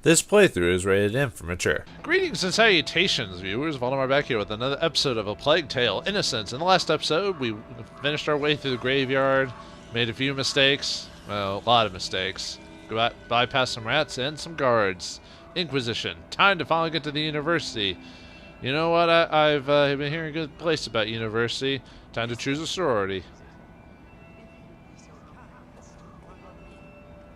This playthrough is rated M for mature. Greetings and salutations, viewers. Vauldemare back here with another episode of A Plague Tale: Innocence. In the last episode, we finished our way through the graveyard, made a few mistakes, well, a lot of mistakes, bypassed some rats and some guards. Inquisition. Time to finally get to the university. You know what? I've been hearing good place about university. Time to choose a sorority.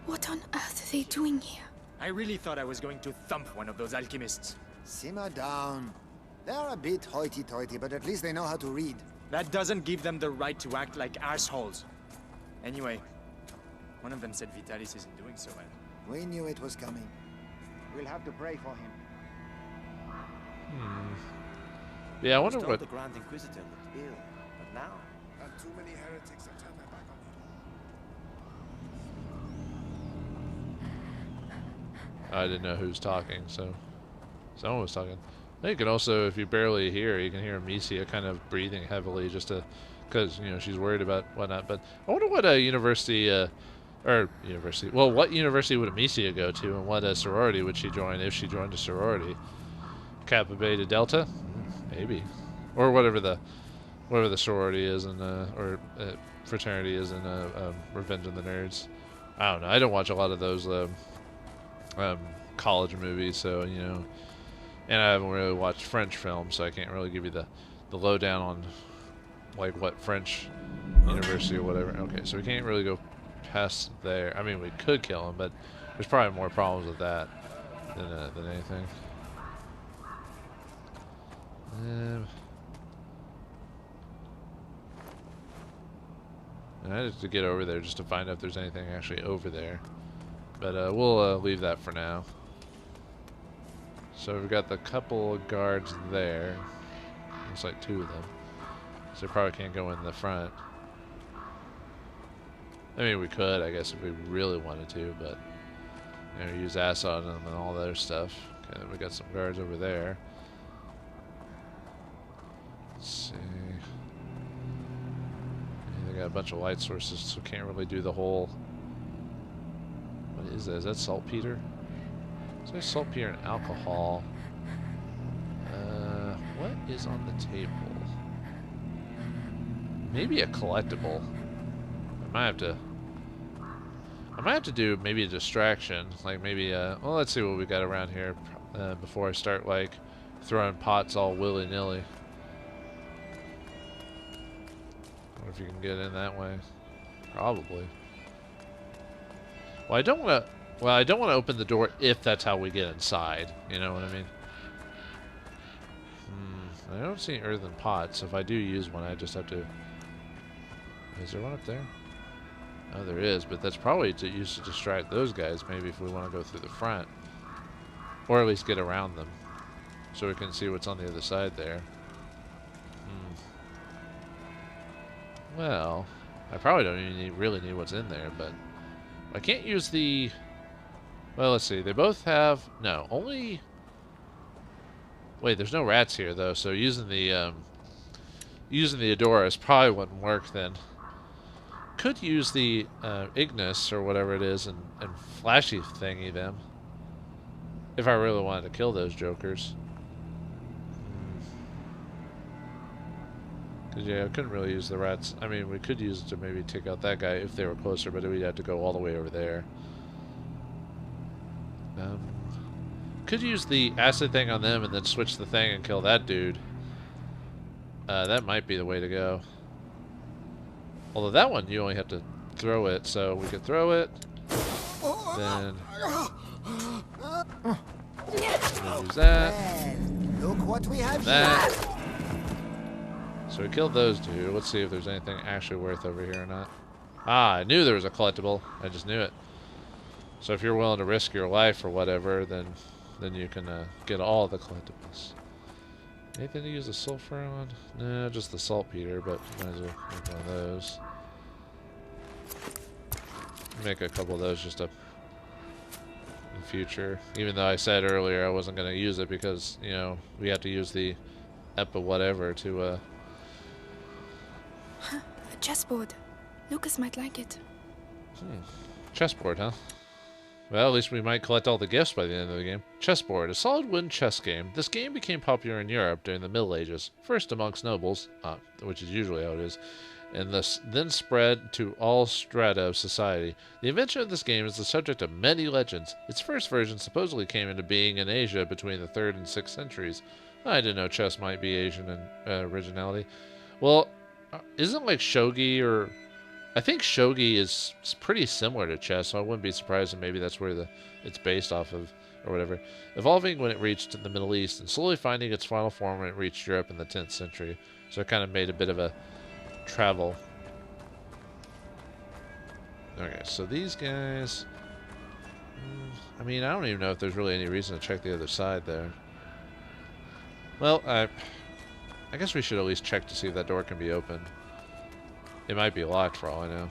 What on earth are they doing here? I really thought I was going to thump one of those alchemists. Simmer down. They're a bit hoity-toity, but at least they know how to read. That doesn't give them the right to act like assholes. Anyway, one of them said Vitalis isn't doing so well. We knew it was coming. We'll have to pray for him. Yeah, I wonder what... The Grand Inquisitor looked ill, but now... And too many heretics have turned their back on him. I didn't know who's talking, so... Someone was talking. I think you can also, if you barely hear, you can hear Amecia kind of breathing heavily just to... Because, you know, she's worried about whatnot. But I wonder what a university... Well, what university would Amecia go to, and what sorority would she join if she joined a sorority? Kappa Beta Delta? Maybe. Or whatever the sorority is in, fraternity is in Revenge of the Nerds. I don't know. I don't watch a lot of those college movies, so, you know, and I haven't really watched French films, so I can't really give you the lowdown on, like, what French university or whatever. Okay, so we can't really go past there. I mean, we could kill him, but there's probably more problems with that than anything. And I have to get over there just to find out if there's anything actually over there. But we'll leave that for now. So we've got the couple of guards there. Looks like two of them. So they probably can't go in the front. I mean, we could, I guess, if we really wanted to, but, you know, use acid on them and all that other stuff. Okay, then we got some guards over there. Let's see. They got a bunch of light sources, so can't really do the whole... What is that? Is that saltpeter? Is there saltpeter and alcohol? What is on the table? Maybe a collectible. I might have to do maybe a distraction, like maybe well, let's see what we got around here before I start like throwing pots all willy-nilly. Wonder if you can get in that way. Probably. Well, I don't want to open the door if that's how we get inside. You know what I mean? I don't see earthen pots. If I do use one, I just have to... Is there one up there? Oh, there is, but that's probably to use to distract those guys, maybe, if we want to go through the front. Or at least get around them. So we can see what's on the other side there. Well, I probably don't even really need what's in there, but... I can't use the... Well, let's see. They both have... No, only... Wait, there's no rats here, though, so using the Adoras probably wouldn't work then. Could use the Ignis or whatever it is and flashy thingy them if I really wanted to kill those jokers. Cause yeah, I couldn't really use the rats. I mean, we could use it to maybe take out that guy if they were closer, but we'd have to go all the way over there. Could use the acid thing on them and then switch the thing and kill that dude. That might be the way to go. Although that one, you only have to throw it, so we could throw it, then use that, Look what we have that. here. So we killed those two. Let's see if there's anything actually worth over here or not. Ah, I knew there was a collectible. I just knew it. So if you're willing to risk your life or whatever, then you can get all the collectibles. Anything to use the sulfur on? No, just the saltpeter, but might as well make one of those. Make a couple of those just up in future. Even though I said earlier I wasn't going to use it because, you know, we have to use the Epa whatever to... A chessboard. Lucas might like it. Chessboard, huh? Well, at least we might collect all the gifts by the end of the game. Chessboard, a solid wooden chess game. This game became popular in Europe during the Middle Ages, first amongst nobles, which is usually how it is, and then spread to all strata of society. The invention of this game is the subject of many legends. Its first version supposedly came into being in Asia between the 3rd and 6th centuries. I didn't know chess might be Asian in originality. Well, isn't like shogi or... I think shogi is pretty similar to chess, so I wouldn't be surprised if maybe that's where it's based off of, or whatever. Evolving when it reached the Middle East, and slowly finding its final form when it reached Europe in the 10th century. So it kind of made a bit of a travel. Okay, so these guys... I mean, I don't even know if there's really any reason to check the other side there. Well, I guess we should at least check to see if that door can be opened. It might be locked for all I know.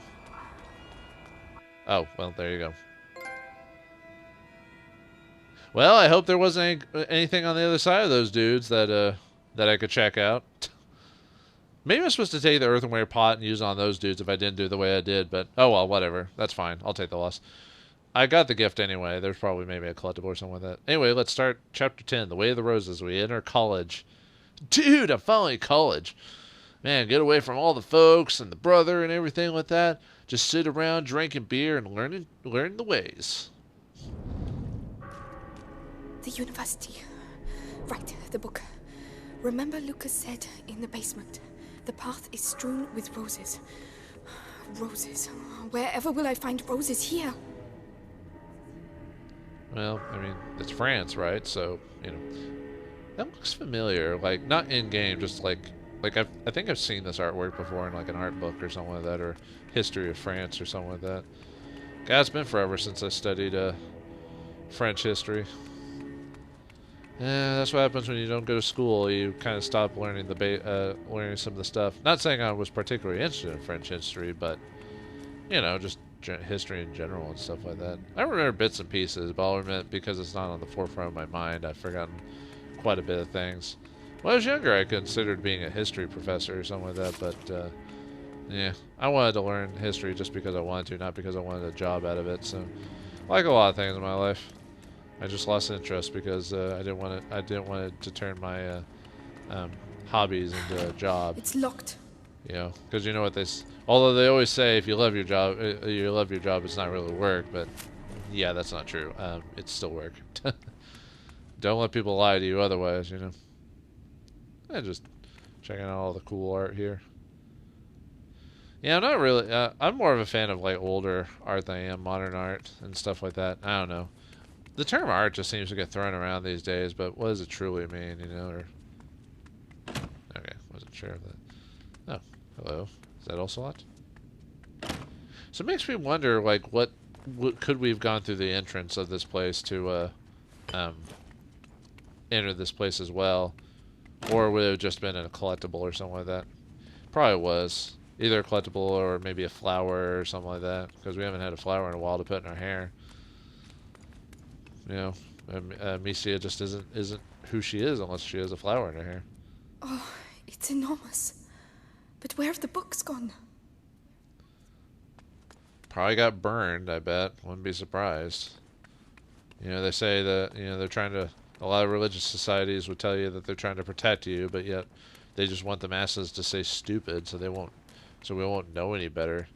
Oh, well, there you go. Well, I hope there wasn't anything on the other side of those dudes that I could check out. Maybe I'm supposed to take the earthenware pot and use it on those dudes if I didn't do the way I did, but oh well, whatever. That's fine. I'll take the loss. I got the gift anyway. There's probably maybe a collectible or something like that. Anyway, let's start Chapter 10, The Way of the Roses. We enter college. Dude, I'm finally in college. Man, get away from all the folks and the brother and everything like that. Just sit around drinking beer and learning the ways. The university. Right, the book. Remember Lucas said in the basement, the path is strewn with roses. Roses. Wherever will I find roses here? Well, I mean, it's France, right? So, you know, that looks familiar. Like, not in-game, just like I think I've seen this artwork before in like an art book or something like that, or History of France or something like that. God, it's been forever since I studied French history. Yeah, that's what happens when you don't go to school. You kind of stop learning learning some of the stuff. Not saying I was particularly interested in French history, but you know, just history in general and stuff like that. I remember bits and pieces, but I'll admit, because it's not on the forefront of my mind, I've forgotten quite a bit of things. When I was younger, I considered being a history professor or something like that, but yeah, I wanted to learn history just because I wanted to, not because I wanted a job out of it. So, like a lot of things in my life, I just lost interest because I didn't want to turn my hobbies into a job. It's locked. You know, because you know what although they always say if you love your job, it's not really work, but yeah, that's not true. It's still work. Don't let people lie to you otherwise, you know. And just checking out all the cool art here. Yeah, I'm not really... I'm more of a fan of, like, older art than I am modern art and stuff like that. I don't know. The term art just seems to get thrown around these days, but what does it truly mean, you know? Or... Okay, wasn't sure of that. Oh, hello. Is that Ocelot? So it makes me wonder, like, what could we have gone through the entrance of this place to enter this place as well? Or would it have just been a collectible or something like that? Probably was. Either a collectible or maybe a flower or something like that. Because we haven't had a flower in a while to put in our hair. You know, Amecia just isn't who she is unless she has a flower in her hair. Oh, it's enormous. But where have the books gone? Probably got burned, I bet. Wouldn't be surprised. You know, they say that, you know, they're trying to... A lot of religious societies would tell you that they're trying to protect you, but yet they just want the masses to stay stupid, so we won't know any better.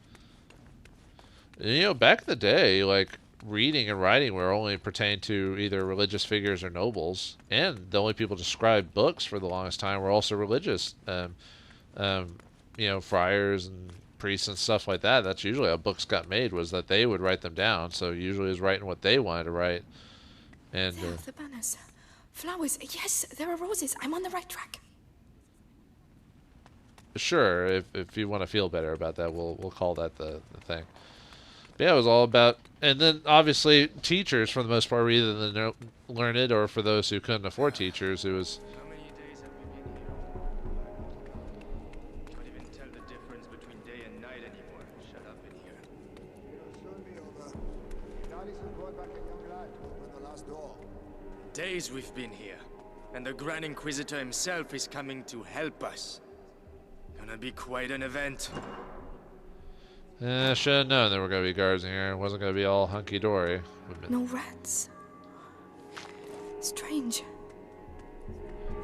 And, you know, back in the day, like, reading and writing were only pertained to either religious figures or nobles, and the only people to scribe books for the longest time were also religious, you know, friars and priests and stuff like that. That's usually how books got made, was that they would write them down, so usually it was writing what they wanted to write. And there, the banners. Flowers. Yes, there are roses. I'm on the right track. Sure, if you want to feel better about that, we'll call that the thing. But yeah, it was all about... And then, obviously, teachers, for the most part, were either the learned, or for those who couldn't afford teachers, it was... How many days have we been here? Can't even tell the difference between day and night anymore. Shut up in here. It'll soon be over. Alison brought back a young lad to open the last door. Days we've been here, and the Grand Inquisitor himself is coming to help us. Gonna be quite an event. Should have known there were going to be guards in here. It wasn't going to be all hunky-dory. No rats. Strange.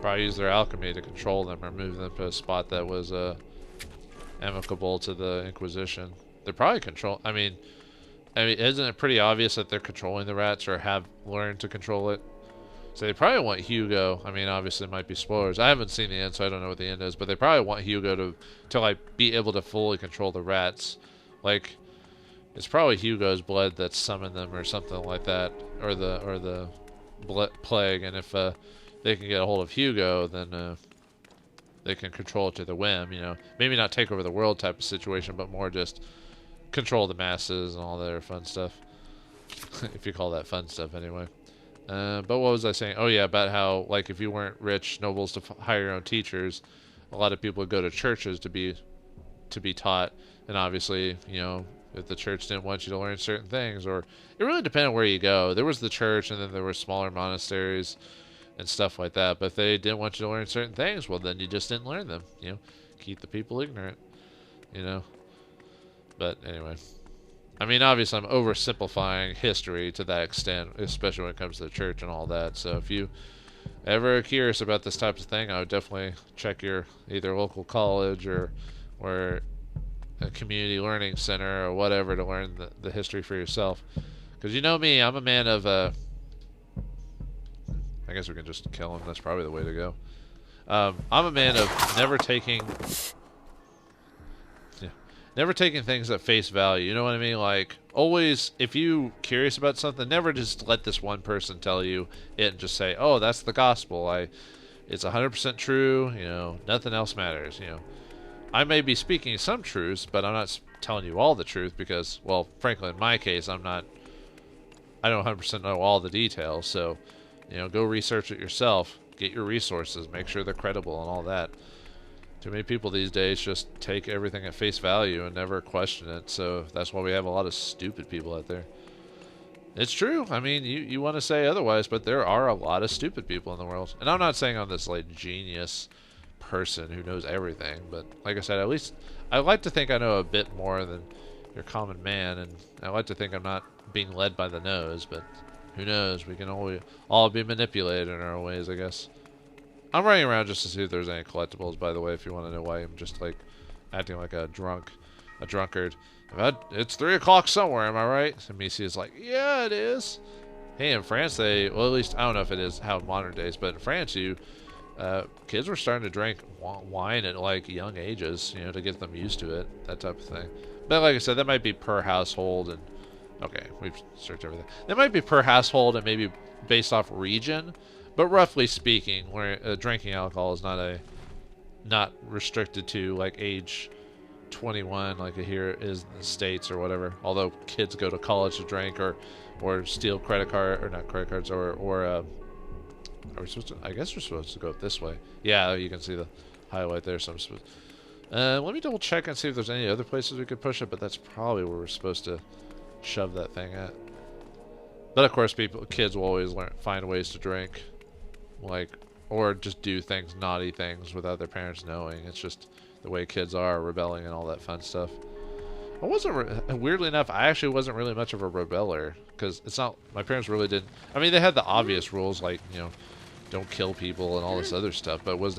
Probably use their alchemy to control them or move them to a spot that was amicable to the Inquisition. They're probably I mean, isn't it pretty obvious that they're controlling the rats or have learned to control it? So they probably want Hugo. I mean, obviously it might be spoilers. I haven't seen the end, so I don't know what the end is. But they probably want Hugo to like be able to fully control the rats. Like, it's probably Hugo's blood that summoned them or something like that, or the plague. And if they can get a hold of Hugo, then they can control it to the whim. You know, maybe not take over the world type of situation, but more just control the masses and all their fun stuff. If you call that fun stuff, anyway. But what was I saying? Oh yeah, about how, like, if you weren't rich nobles to hire your own teachers, a lot of people would go to churches to be taught. And obviously, you know, if the church didn't want you to learn certain things, or it really depended on where you go. There was the church, and then there were smaller monasteries and stuff like that. But if they didn't want you to learn certain things, well, then you just didn't learn them. You know, keep the people ignorant. You know. But anyway. I mean, obviously, I'm oversimplifying history to that extent, especially when it comes to the church and all that. So if you ever are curious about this type of thing, I would definitely check your either local college or a community learning center or whatever to learn the history for yourself. Because you know me, I'm a man of... I guess we can just kill him. That's probably the way to go. I'm a man of never taking things at face value. You know what I mean? Like, always, if you curious about something, never just let this one person tell you it and just say, oh, that's the gospel. It's 100% true. You know, nothing else matters. You know, I may be speaking some truths, but I'm not telling you all the truth because, well, frankly, in my case, I don't 100% know all the details. So, you know, go research it yourself. Get your resources. Make sure they're credible and all that. Too many people these days just take everything at face value and never question it. So that's why we have a lot of stupid people out there. It's true. I mean, you want to say otherwise, but there are a lot of stupid people in the world. And I'm not saying I'm this, like, genius person who knows everything. But like I said, at least I like to think I know a bit more than your common man. And I like to think I'm not being led by the nose. But who knows? We can all be manipulated in our own ways, I guess. I'm running around just to see if there's any collectibles, by the way, if you want to know why I'm just, like, acting like a drunkard. It's 3 o'clock somewhere, am I right? Amecia is like, yeah, it is. Hey, in France, well, at least, I don't know if it is how modern days, but in France, kids were starting to drink wine at, like, young ages, you know, to get them used to it, that type of thing. But like I said, that might be per household, and, okay, we've searched everything. That might be per household and maybe based off region. But roughly speaking, where drinking alcohol is not restricted to, like, age 21 like here is in the States or whatever. Although kids go to college to drink or steal credit card, or not credit cards, or are we supposed to? I guess we're supposed to go this way. Yeah, you can see the highlight there. So I'm supposed. Let me double check and see if there's any other places we could push it. But that's probably where we're supposed to shove that thing at. But of course, kids will always find ways to drink. Like, or just do naughty things without their parents knowing. It's just the way kids are, rebelling and all that fun stuff. Weirdly enough, I actually wasn't really much of a rebeller, because my parents really didn't. I mean, they had the obvious rules, like, you know, don't kill people and all this other stuff, but most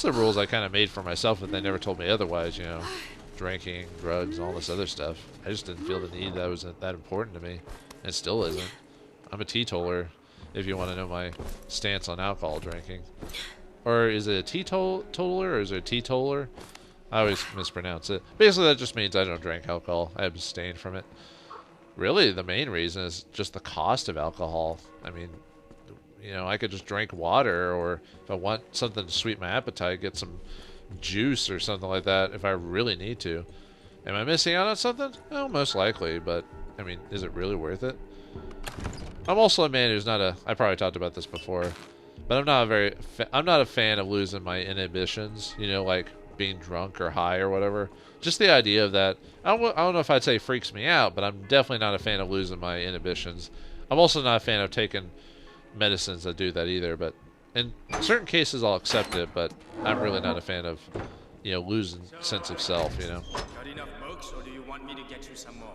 of the rules I kind of made for myself, but they never told me otherwise, you know, drinking, drugs, and all this other stuff. I just didn't feel the need that was that important to me. And it still isn't. I'm a teetotaler. If you want to know my stance on alcohol drinking. Or is it a teetotaler or is it a teetotaler? I always mispronounce it. Basically, that just means I don't drink alcohol. I abstain from it. Really, the main reason is just the cost of alcohol. I mean, you know, I could just drink water, or if I want something to sweeten my appetite, get some juice or something like that if I really need to. Am I missing out on something? No, most likely, but, I mean, is it really worth it? I'm also a man who's I probably talked about this before, but I'm not a fan of losing my inhibitions, you know, like being drunk or high or whatever. Just the idea of that, I don't know if I'd say freaks me out, but I'm definitely not a fan of losing my inhibitions. I'm also not a fan of taking medicines that do that either, but in certain cases I'll accept it, but I'm really not a fan of, you know, losing sense of self, you know. Got enough books? books, or do you want me to get you some more?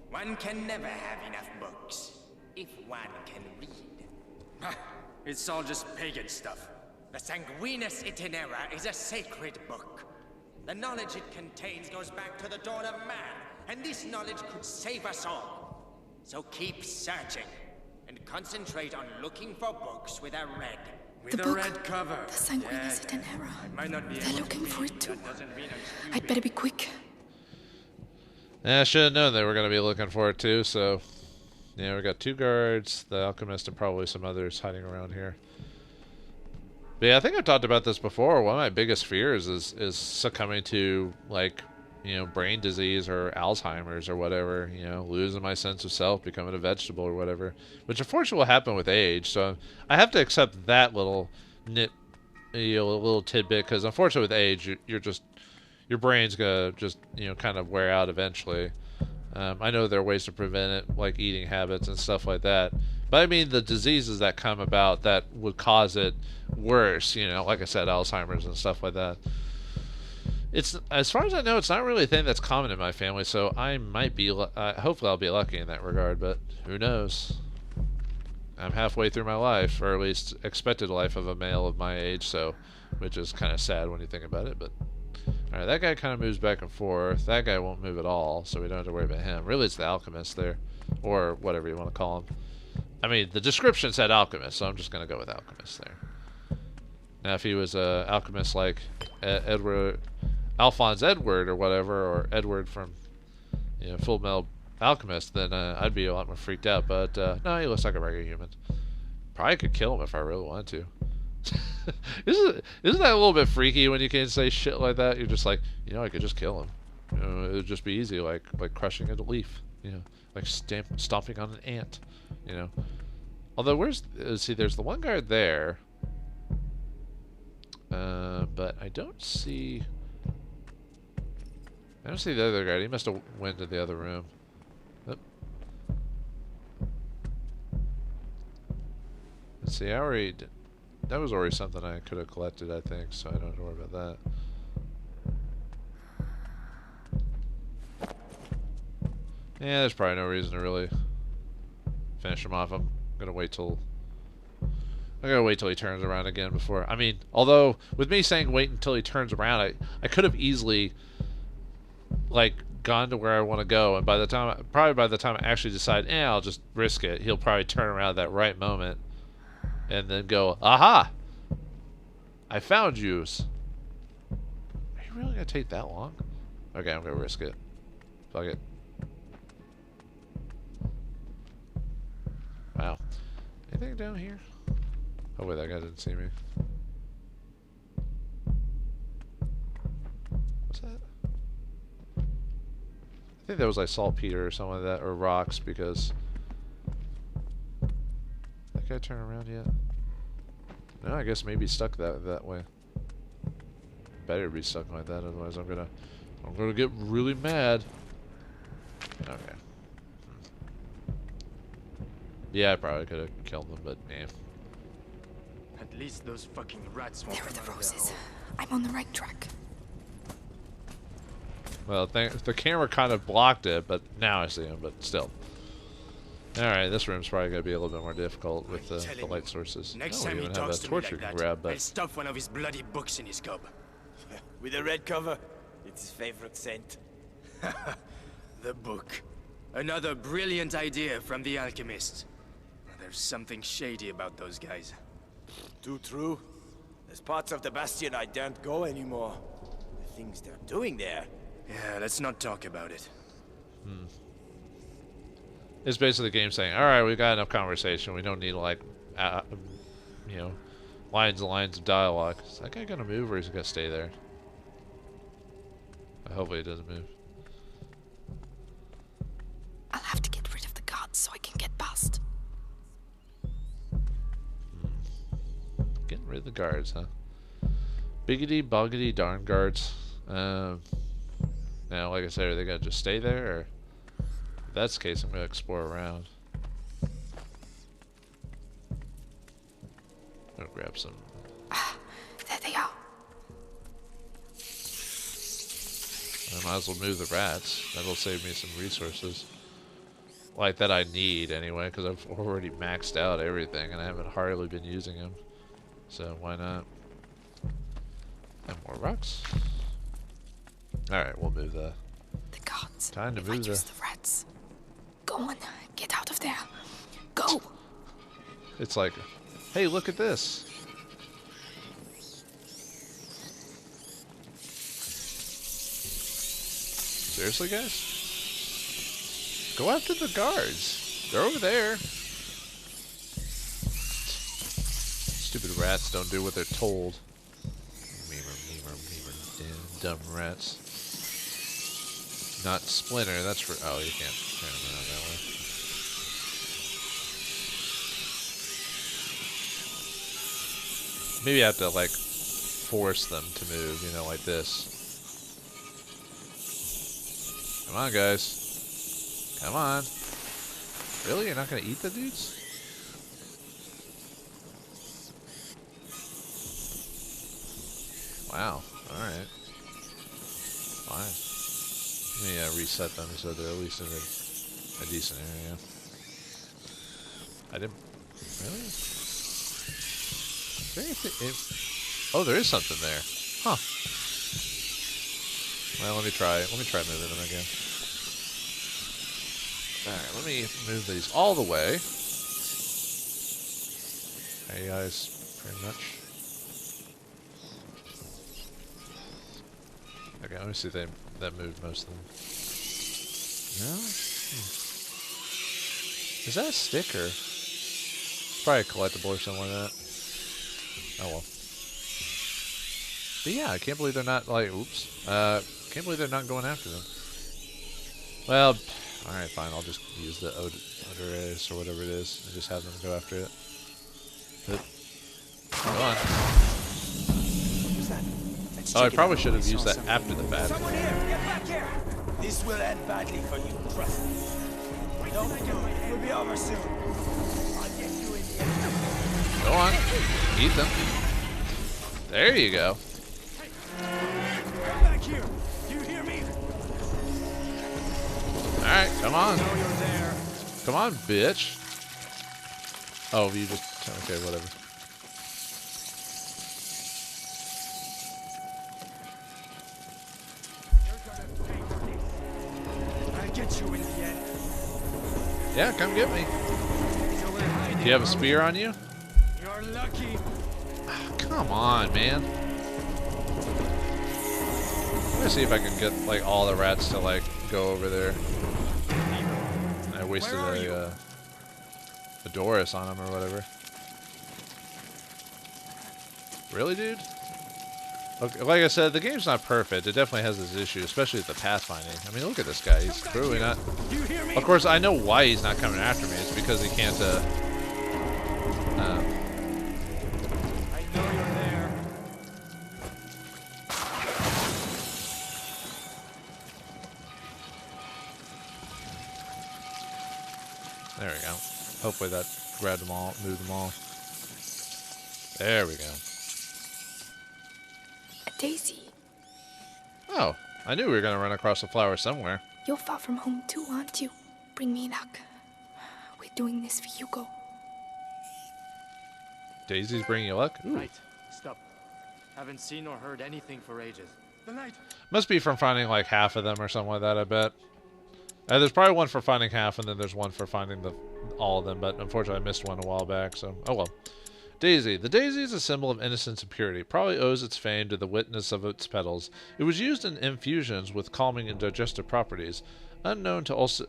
One can never have enough books, if one can read. It's all just pagan stuff. The Sanguinus Itinera is a sacred book. The knowledge it contains goes back to the dawn of man, and this knowledge could save us all. So keep searching, and concentrate on looking for books with a red. With The a book. red cover. The Sanguinus Yeah, Itinera. I might not be They're able to looking for read, it too. that doesn't mean I'm I'd stupid. better be quick. Yeah, I should have known they were going to be looking for it too, so... Yeah, we got 2 guards, the alchemist, and probably some others hiding around here. But yeah, I think I've talked about this before. One of my biggest fears is succumbing to, like, you know, brain disease or Alzheimer's or whatever, you know, losing my sense of self, becoming a vegetable or whatever, which unfortunately will happen with age. So I have to accept that little little tidbit, because unfortunately with age, you're just, your brain's gonna just, you know, kind of wear out eventually. I know there are ways to prevent it, like eating habits and stuff like that. But I mean, the diseases that come about that would cause it worse, you know, like I said, Alzheimer's and stuff like that. It's, as far as I know, it's not really a thing that's common in my family, so I might be, hopefully I'll be lucky in that regard, but who knows? I'm halfway through my life, or at least expected life of a male of my age, so, which is kind of sad when you think about it, but... Alright, that guy kind of moves back and forth. That guy won't move at all, so we don't have to worry about him. Really, it's the alchemist there, or whatever you want to call him. I mean, the description said alchemist, so I'm just going to go with alchemist there. Now, if he was an alchemist like Alphonse Edward or whatever, or Edward from, you know, Full Metal Alchemist, then I'd be a lot more freaked out. But no, he looks like a regular human. Probably could kill him if I really wanted to. Isn't that a little bit freaky when you can say shit like that? You're just like, you know, I could just kill him. You know, it would just be easy, like crushing a leaf. You know, like stomping on an ant. You know. Although see, there's the one guard there, but I don't see the other guard. He must have went to the other room. Oop. Let's see. I already did. That was already something I could have collected, I think, so I don't have to worry about that. Yeah, there's probably no reason to really finish him off. I'm gonna wait till he turns around again before. I mean, although with me saying wait until he turns around, I could have easily like gone to where I want to go, and by the time I actually decide, I'll just risk it, he'll probably turn around at that right moment. And then go, aha! I found yous. Are you really gonna take that long? Okay, I'm gonna risk it. Fuck it. Wow. Anything down here? Oh wait, that guy didn't see me. What's that? I think that was like saltpeter or something like that, or rocks, because... That guy turn around yet? No, I guess maybe stuck that way. Better be stuck like that, otherwise I'm gonna get really mad. Okay. Yeah, I probably could have killed them, but man. At least those fucking rats won't There are come the out of their roses. hole. I'm on the right track. Well, the camera kind of blocked it, but now I see him, but still. Alright, this room's probably going to be a little bit more difficult with the light sources. Next Oh, time we he even have talks a to me torch like you can that, grab, I'll but... stuff one of his bloody books in his cub. With a red cover, it's his favorite scent. The book. Another brilliant idea from the alchemist. There's something shady about those guys. Too true. There's parts of the Bastion I daren't go anymore. The things they're doing there. Yeah, let's not talk about it. It's basically the game saying, alright, we've got enough conversation. We don't need, like, you know, lines and lines of dialogue. Is that guy going to move, or is he going to stay there? Hopefully he doesn't move. I'll have to get rid of the guards so I can get past. Getting rid of the guards, huh? Biggity boggity darn guards. Now, like I said, are they going to just stay there, or... If that's the case, I'm going to explore around. I'm going to grab some... Ah, there they are. I might as well move the rats. That'll save me some resources. Like, that I need, anyway, because I've already maxed out everything, and I haven't hardly been using them. So, why not? And more rocks. Alright, we'll move the... The guards. Time to if move I use the... the rats. Go on, get out of there. Go! It's like, hey, look at this. Seriously, guys? Go after the guards. They're over there. Stupid rats don't do what they're told. Dumb rats. Not Splinter, that's for... Oh, you can't turn them around that way. Maybe I have to, like, force them to move, you know, like this. Come on, guys. Come on. Really? You're not going to eat the dudes? Wow. Alright. Fine. Let me reset them so they're at least in a decent area. I didn't... Really? Is there anything... Oh, there is something there. Huh. Well, let me try moving them again. Alright, let me move these all the way. Hey guys, pretty much. Okay, let me see if that moved most of them. No? Is that a sticker? Probably a collectible or something like that. Oh well. But yeah, I can't believe they're not like, oops. Can't believe they're not going after them. Well, alright, fine. I'll just use the Odorous or whatever it is and just have them go after it. But, go on. Oh, I probably should have used that after the fact. Someone here! Get back here! This will end badly for you, trust me. Don't we'll be over soon. I'll get you in the end. Go on. Eat them. There you go. Come back here! Do you hear me? Alright, come on. I know you're there. Come on, bitch. Oh, you just... Okay, whatever. I'll get you in the end. Yeah, come get me. So we're hiding. Do you have a spear on you? You're lucky. Come on, man. I'm gonna see if I can get, like, all the rats to, like, go over there. I wasted a Doris on them or whatever. Really, dude? Okay, like I said, the game's not perfect. It definitely has this issue, especially with the pathfinding. I mean, look at this guy. He's clearly not... Of course, I know why he's not coming after me. It's because he can't, I know you're there. There we go. Hopefully that grabbed them all, moved them all. There we go. A daisy. Oh, I knew we were going to run across a flower somewhere. You're far from home too, aren't you? Bring me luck. We're doing this for Hugo. Daisy's bringing you luck? Ooh. Right. Stop. Haven't seen or heard anything for ages. The light. Must be from finding like half of them or something like that, I bet. There's probably one for finding half, and then there's one for finding all of them, but unfortunately I missed one a while back, so oh well. Daisy. The daisy is a symbol of innocence and purity. Probably owes its fame to the witness of its petals. It was used in infusions with calming and digestive properties. Known to also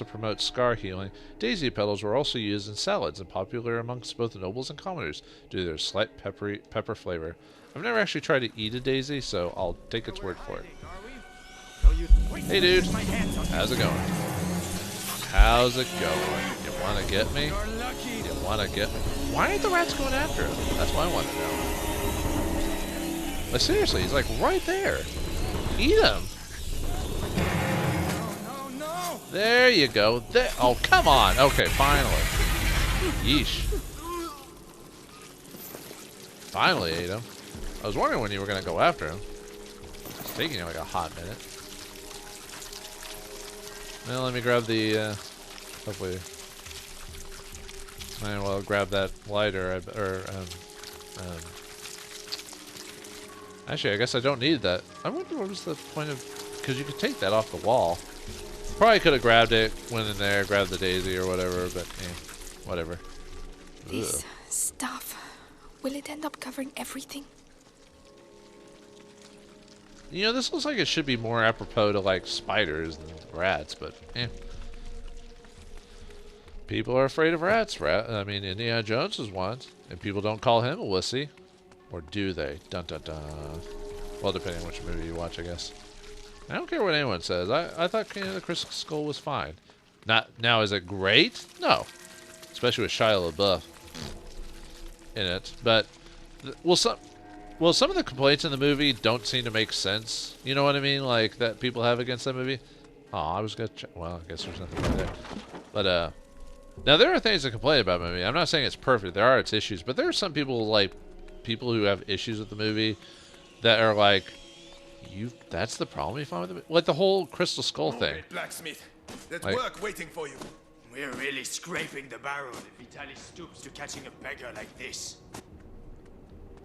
promote scar healing, daisy petals were also used in salads and popular amongst both nobles and commoners due to their slight pepper flavor. I've never actually tried to eat a daisy, so I'll take its word for it. Hey dude, how's it going? How's it going? You want to get me? You want to get me? Why aren't the rats going after him? That's what I want to know. Like seriously, he's like right there. Eat him. No. There you go. There. Oh, come on. Okay, finally. Yeesh. Finally ate him. I was wondering when you were going to go after him. It's taking you like a hot minute. Well, let me grab the, hopefully, I will grab that lighter, actually, I guess I don't need that. I wonder what was the point of, because you could take that off the wall. Probably could have grabbed it, went in there, grabbed the daisy or whatever, but, whatever. This stuff, will it end up covering everything? You know, this looks like it should be more apropos to, like, spiders than rats, but, People are afraid of rats. I mean, Indiana Jones was one, and people don't call him a wussy. Or do they? Dun dun dun. Well, depending on which movie you watch, I guess. I don't care what anyone says. I thought King of the Crystal Skull was fine. Now, is it great? No. Especially with Shia LaBeouf in it. But, some of the complaints in the movie don't seem to make sense. You know what I mean? Like, that people have against that movie. Oh, I was going to check. Well, I guess there's nothing right there. But, now there are things to complain about the movie. I'm not saying it's perfect. There are its issues. But there are some people, like, people who have issues with the movie that are like, that's the problem you find with the movie? Like the whole Crystal Skull thing. Blacksmith, there's Like- work waiting for you. We're really scraping the barrel if Vitaly stoops to catching a beggar like this.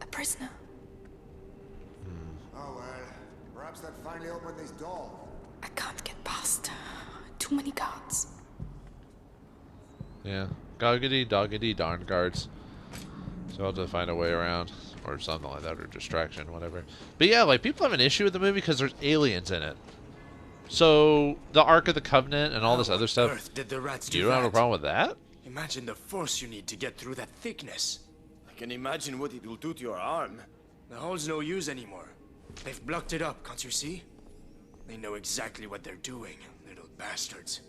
A prisoner. Oh well, perhaps that finally opened this door. I can't get past. Too many guards. Yeah. Goggity, doggity, darn guards. So I'll have to find a way around. Or something like that, or distraction, whatever. But yeah, like, people have an issue with the movie because there's aliens in it. So, the Ark of the Covenant and all this other stuff, Earth did the rats do you don't have a that? problem with that? Imagine the force you need to get through that thickness. I can imagine what it will do to your arm. The hole's no use anymore. They've blocked it up, can't you see? They know exactly what they're doing, little bastards.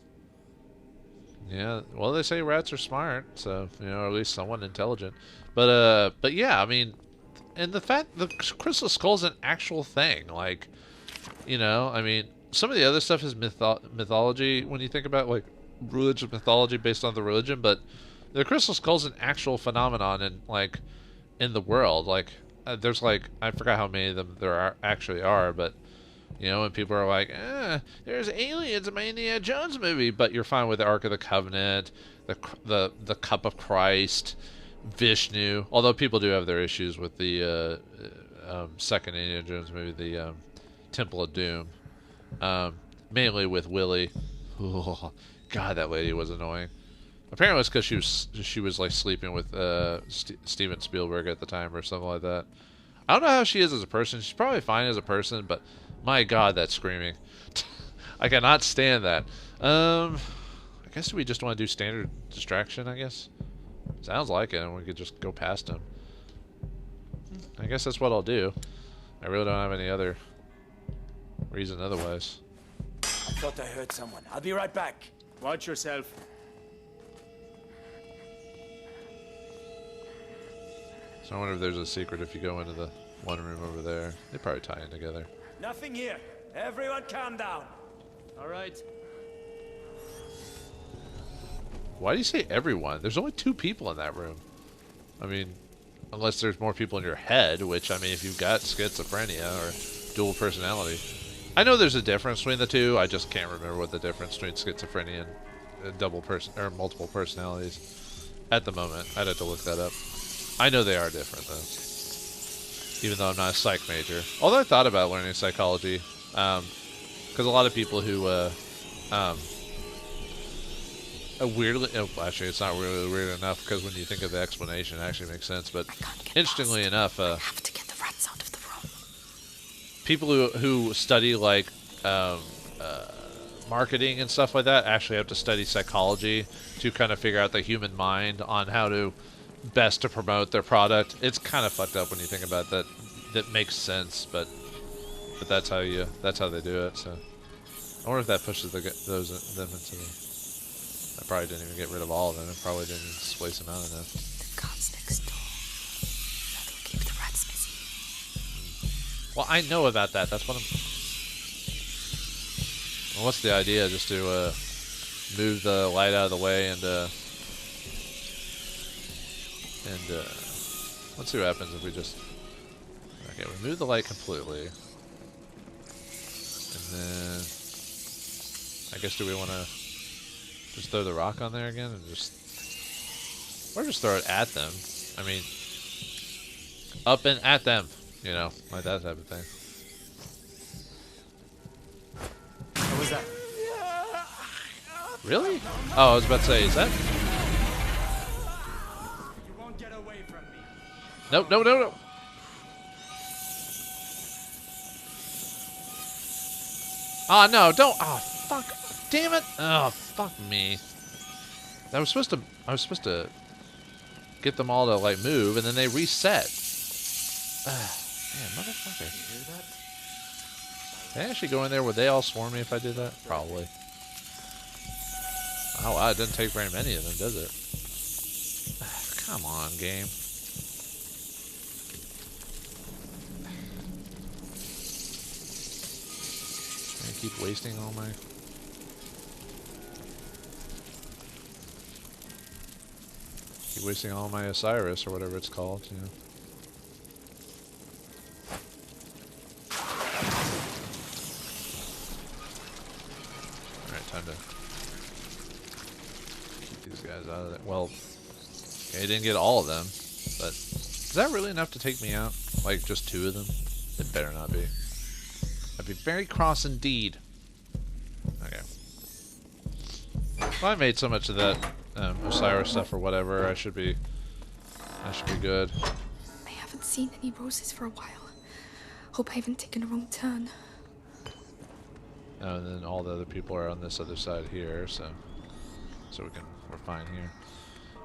Yeah, well, they say rats are smart, so, you know, or at least somewhat intelligent. But yeah, I mean, and the fact the Crystal Skull's an actual thing, like, you know, I mean, some of the other stuff is mythology when you think about, like, religious mythology based on the religion, but the Crystal Skull's an actual phenomenon in, like, in the world. Like, there's, like, I forgot how many of them there actually are, but, you know, and people are like, there's aliens in my Indiana Jones movie, but you're fine with the Ark of the Covenant, the Cup of Christ, Vishnu, although people do have their issues with the second Indiana Jones movie, the Temple of Doom, mainly with Willie. Oh, God, that lady was annoying. Apparently it's because she was like sleeping with Steven Spielberg at the time or something like that. I don't know how she is as a person. She's probably fine as a person, but my God, that screaming. I cannot stand that. I guess we just want to do standard distraction, I guess. Sounds like it, and we could just go past him. I guess that's what I'll do. I really don't have any other reason otherwise. I thought I heard someone. I'll be right back. Watch yourself. So I wonder if there's a secret if you go into the one room over there. They probably tie in together. Nothing here. Everyone calm down. All right. Why do you say everyone? There's only 2 people in that room. I mean, unless there's more people in your head, which, I mean, if you've got schizophrenia or dual personality. I know there's a difference between the two. I just can't remember what the difference between schizophrenia and double person or multiple personalities at the moment. I'd have to look that up. I know they are different, though. Even though I'm not a psych major. Although I thought about learning psychology. Because a lot of people who, weirdly, actually, it's not really weird enough because when you think of the explanation, it actually makes sense. But interestingly enough, I have to get the rats out of the room. people who study like marketing and stuff like that actually have to study psychology to kind of figure out the human mind on how to best to promote their product. It's kind of fucked up when you think about that. That makes sense, but that's how they do it. So I wonder if that pushes them into the. I probably didn't even get rid of all of them. I probably didn't even displace them out enough. The guards next door. That'll keep the rats busy. Well, I know about that. That's what I'm. Well, what's the idea? Just to move the light out of the way and let's see what happens if we just. Okay, remove the light completely, and then I guess do we want to just throw the rock on there again and just... Or just throw it at them. I mean, up and at them. You know, like that type of thing. What was that? Really? Oh, I was about to say, is that... You won't get away from me. Nope, no, no, no. Oh, no, don't. Oh, fuck. Damn it. Oh, fuck me. I was supposed to get them all to, like, move, and then they reset. Man, motherfucker. You hear that? Can I actually go in there? Would they all swarm me if I did that? Probably. Oh, wow, it doesn't take very many of them, does it? Come on, game. I keep wasting all my... Keep wasting all my Osiris, or whatever it's called, you know. Alright, time to keep these guys out of there. Well, okay, I didn't get all of them, but is that really enough to take me out? Like, just 2 of them? It better not be. I'd be very cross indeed. Okay. Well, I made so much of that Osiris stuff or whatever. I should be good. I haven't seen any roses for a while. Hope I haven't taken a wrong turn. Oh, and then all the other people are on this other side here, so we're fine here.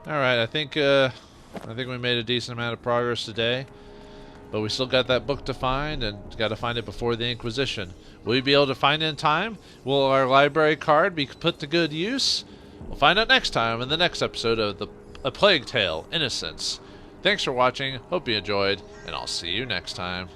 All right, I think we made a decent amount of progress today. But we still got that book to find, and got to find it before the Inquisition. Will we be able to find it in time? Will our library card be put to good use? We'll find out next time in the next episode of A Plague Tale: Innocence. Thanks for watching, hope you enjoyed, and I'll see you next time.